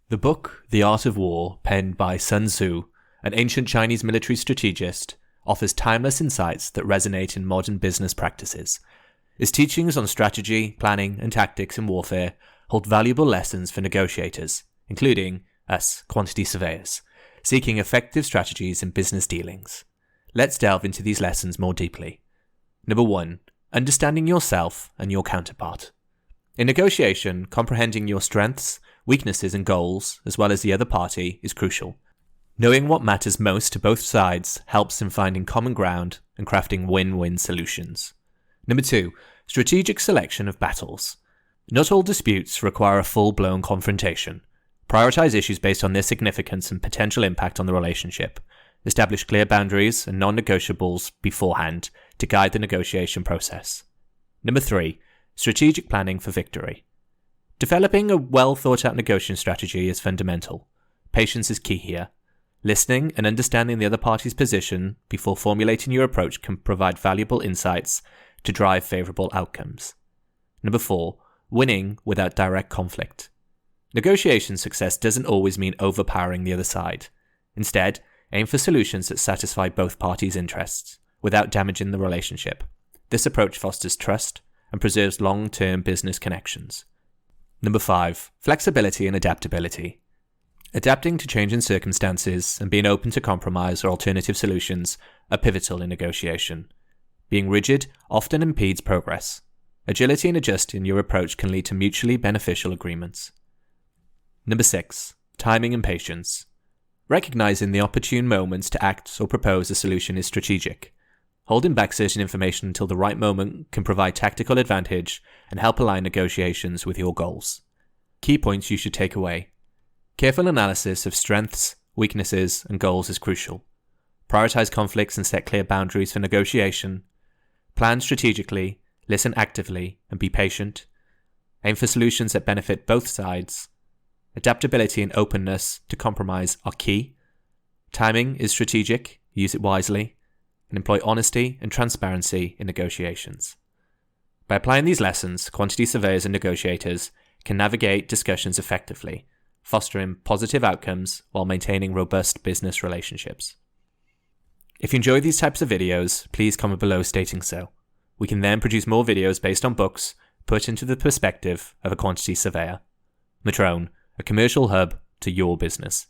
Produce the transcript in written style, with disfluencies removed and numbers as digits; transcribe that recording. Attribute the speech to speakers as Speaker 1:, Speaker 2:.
Speaker 1: The book, The Art of War, penned by Sun Tzu, an ancient Chinese military strategist, offers timeless insights that resonate in modern business practices. His teachings on strategy, planning, and tactics in warfare hold valuable lessons for negotiators, including us, quantity surveyors, seeking effective strategies in business dealings. Let's delve into these lessons more deeply. Number 1. Understanding yourself and your counterpart. In negotiation, comprehending your strengths, weaknesses and goals, as well as the other party, is crucial. Knowing what matters most to both sides helps in finding common ground and crafting win-win solutions. Number 2. Strategic selection of battles. Not all disputes require a full-blown confrontation. Prioritize issues based on their significance and potential impact on the relationship. Establish clear boundaries and non-negotiables beforehand to guide the negotiation process. Number 3. Strategic planning for victory. Developing a well-thought-out negotiation strategy is fundamental. Patience is key here. Listening and understanding the other party's position before formulating your approach can provide valuable insights to drive favourable outcomes. Number 4. Winning without direct conflict. Negotiation success doesn't always mean overpowering the other side. Instead, aim for solutions that satisfy both parties' interests, without damaging the relationship. This approach fosters trust and preserves long-term business connections. Number 5. Flexibility and adaptability. Adapting to changing circumstances and being open to compromise or alternative solutions are pivotal in negotiation. Being rigid often impedes progress. Agility in adjusting your approach can lead to mutually beneficial agreements. Number 6. Timing and patience. Recognizing the opportune moments to act or propose a solution is strategic. Holding back certain information until the right moment can provide tactical advantage and help align negotiations with your goals. Key points you should take away. Careful analysis of strengths, weaknesses, and goals is crucial. Prioritize conflicts and set clear boundaries for negotiation. Plan strategically, listen actively, and be patient. Aim for solutions that benefit both sides. Adaptability and openness to compromise are key. Timing is strategic, use it wisely, and employ honesty and transparency in negotiations. By applying these lessons, quantity surveyors and negotiators can navigate discussions effectively, fostering positive outcomes while maintaining robust business relationships. If you enjoy these types of videos, please comment below stating so. We can then produce more videos based on books put into the perspective of a quantity surveyor. Metroun, a commercial hub to your business.